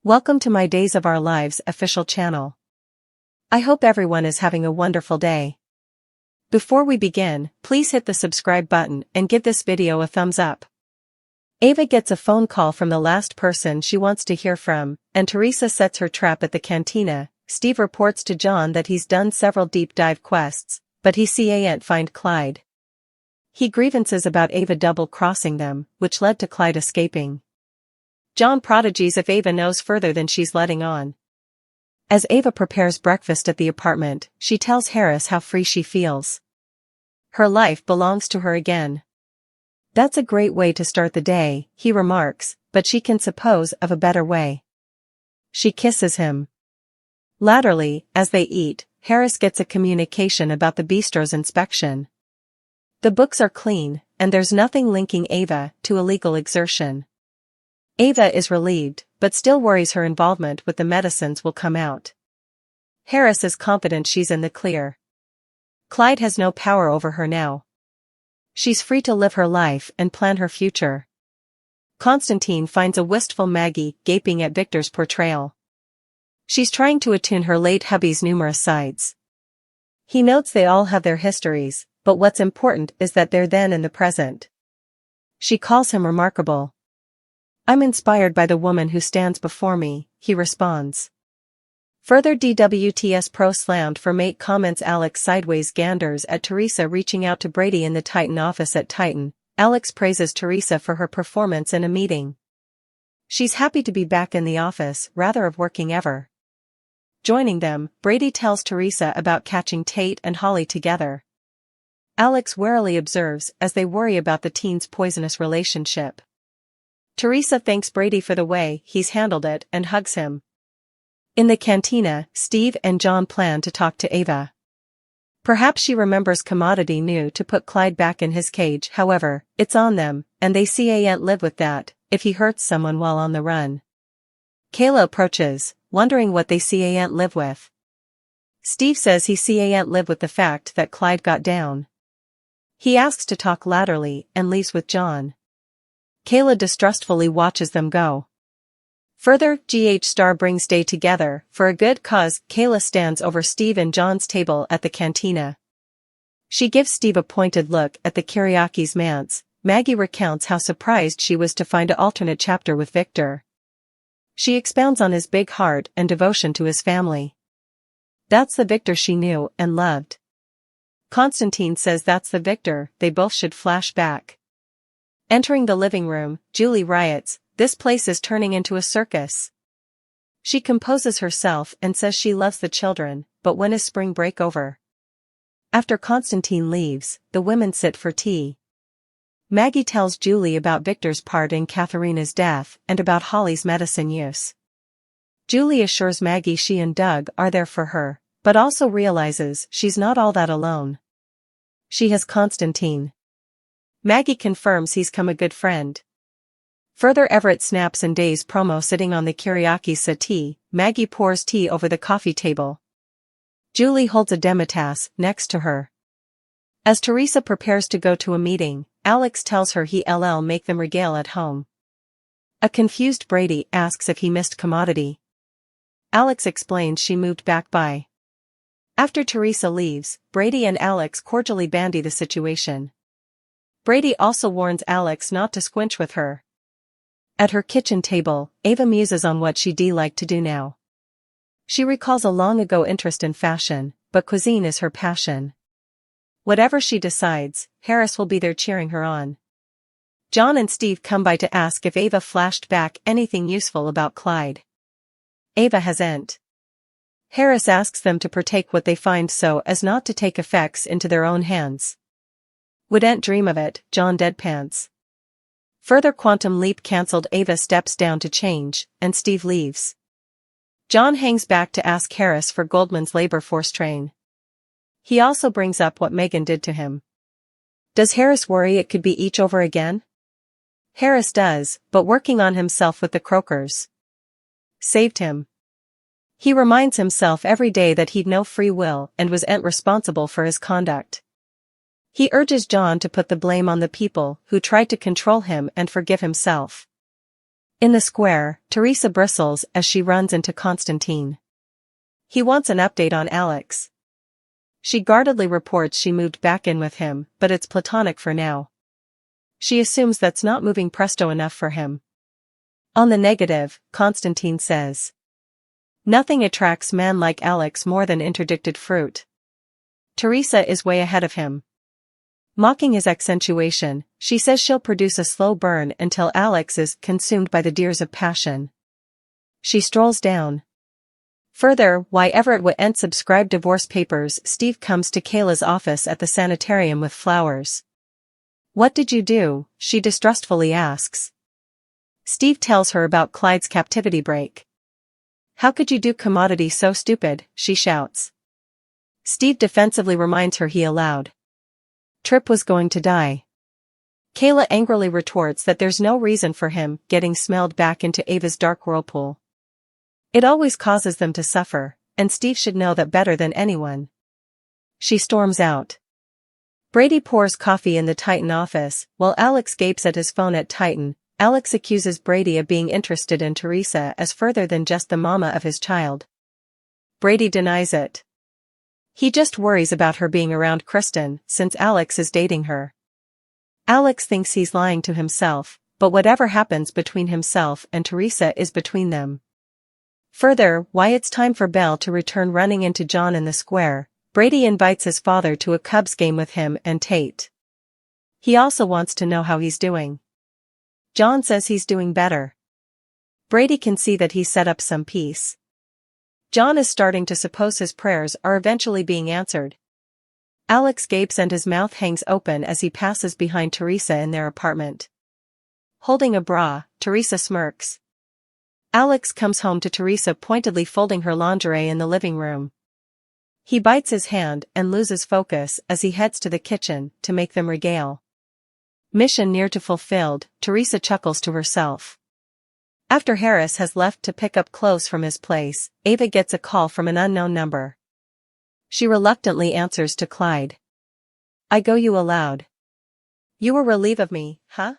Welcome to my Days of Our Lives official channel. I hope everyone is having a wonderful day. Before we begin, please hit the subscribe button and give this video a thumbs up. Ava gets a phone call from the last person she wants to hear from, and Theresa sets her trap at the cantina. Steve reports to John that he's done several deep dive quests, but he can't find Clyde. He grievances about Ava double-crossing them, which led to Clyde escaping. John prodigies if Ava knows further than she's letting on. As Ava prepares breakfast at the apartment, she tells Harris how free she feels. Her life belongs to her again. That's a great way to start the day, he remarks, but she can suppose of a better way. She kisses him. Latterly, as they eat, Harris gets a communication about the bistro's inspection. The books are clean, and there's nothing linking Ava to illegal exertion. Ava is relieved, but still worries her involvement with the medicines will come out. Harris is confident she's in the clear. Clyde has no power over her now. She's free to live her life and plan her future. Constantine finds a wistful Maggie gaping at Victor's portrayal. She's trying to attune her late hubby's numerous sides. He notes they all have their histories, but what's important is that they're then in the present. She calls him remarkable. I'm inspired by the woman who stands before me, he responds. Further DWTS pro slammed for mate comments. Alex sideways ganders at Theresa reaching out to Brady in the Titan office at Titan. Alex praises Theresa for her performance in a meeting. She's happy to be back in the office rather of working ever. Joining them, Brady tells Theresa about catching Tate and Holly together. Alex warily observes as they worry about the teen's poisonous relationship. Theresa thanks Brady for the way he's handled it and hugs him. In the cantina, Steve and John plan to talk to Ava. Perhaps she remembers Commodity knew to put Clyde back in his cage. However, it's on them, and they can't live with that if he hurts someone while on the run. Kayla approaches, wondering what they can't live with. Steve says he can't live with the fact that Clyde got down. He asks to talk latterly and leaves with John. Kayla distrustfully watches them go. Further, GH Star brings day together for a good cause. Kayla stands over Steve and John's table at the cantina. She gives Steve a pointed look at the Kiriaki's manse. Maggie recounts how surprised she was to find an alternate chapter with Victor. She expounds on his big heart and devotion to his family. That's the Victor she knew and loved. Constantine says that's the Victor they both should flash back. Entering the living room, Julie riots, this place is turning into a circus. She composes herself and says she loves the children, but when is spring break over? After Constantine leaves, the women sit for tea. Maggie tells Julie about Victor's part in Katharina's death and about Holly's medicine use. Julie assures Maggie she and Doug are there for her, but also realizes she's not all that alone. She has Constantine. Maggie confirms he's come a good friend. Further, Everett snaps in Day's promo sitting on the Kiriaki's settee. Maggie pours tea over the coffee table. Julie holds a demitasse next to her. As Theresa prepares to go to a meeting, Alex tells her he'll make them regale at home. A confused Brady asks if he missed Commodity. Alex explains she moved back by. After Theresa leaves, Brady and Alex cordially bandy the situation. Brady also warns Alex not to squinch with her. At her kitchen table, Ava muses on what she'd like to do now. She recalls a long-ago interest in fashion, but cuisine is her passion. Whatever she decides, Harris will be there cheering her on. John and Steve come by to ask if Ava flashed back anything useful about Clyde. Ava hasn't. Harris asks them to partake what they find so as not to take effects into their own hands. Wouldn't dream of it, John deadpans. Further, Quantum Leap cancelled. Ava steps down to change, and Steve leaves. John hangs back to ask Harris for Goldman's labor force train. He also brings up what Megan did to him. Does Harris worry it could be each over again? Harris does, but working on himself with the Croakers saved him. He reminds himself every day that he'd no free will and wasn't responsible for his conduct. He urges John to put the blame on the people who tried to control him and forgive himself. In the square, Theresa bristles as she runs into Constantine. He wants an update on Alex. She guardedly reports she moved back in with him, but it's platonic for now. She assumes that's not moving presto enough for him. On the negative, Constantine says, "Nothing attracts man like Alex more than interdicted fruit." Theresa is way ahead of him. Mocking his accentuation, she says she'll produce a slow burn until Alex is consumed by the deers of passion. She strolls down. Further, why ever it would end subscribe divorce papers. Steve comes to Kayla's office at the sanitarium with flowers. "What did you do?" she distrustfully asks. Steve tells her about Clyde's captivity break. "How could you do commodity so stupid?" she shouts. Steve defensively reminds her he allowed. Tripp was going to die. Kayla angrily retorts that there's no reason for him getting smelled back into Ava's dark whirlpool. It always causes them to suffer, and Steve should know that better than anyone. She storms out. Brady pours coffee in the Titan office, while Alex gapes at his phone at Titan. Alex accuses Brady of being interested in Theresa as further than just the mama of his child. Brady denies it. He just worries about her being around Kristen, since Alex is dating her. Alex thinks he's lying to himself, but whatever happens between himself and Theresa is between them. Further, why it's time for Belle to return running into John in the square. Brady invites his father to a Cubs game with him and Tate. He also wants to know how he's doing. John says he's doing better. Brady can see that he's set up some peace. John is starting to suppose his prayers are eventually being answered. Alex gapes and his mouth hangs open as he passes behind Theresa in their apartment. Holding a bra, Theresa smirks. Alex comes home to Theresa pointedly folding her lingerie in the living room. He bites his hand and loses focus as he heads to the kitchen to make them regale. Mission near to fulfilled, Theresa chuckles to herself. After Harris has left to pick up clothes from his place, Ava gets a call from an unknown number. She reluctantly answers to Clyde. "I go you aloud. You were relieved of me, huh?"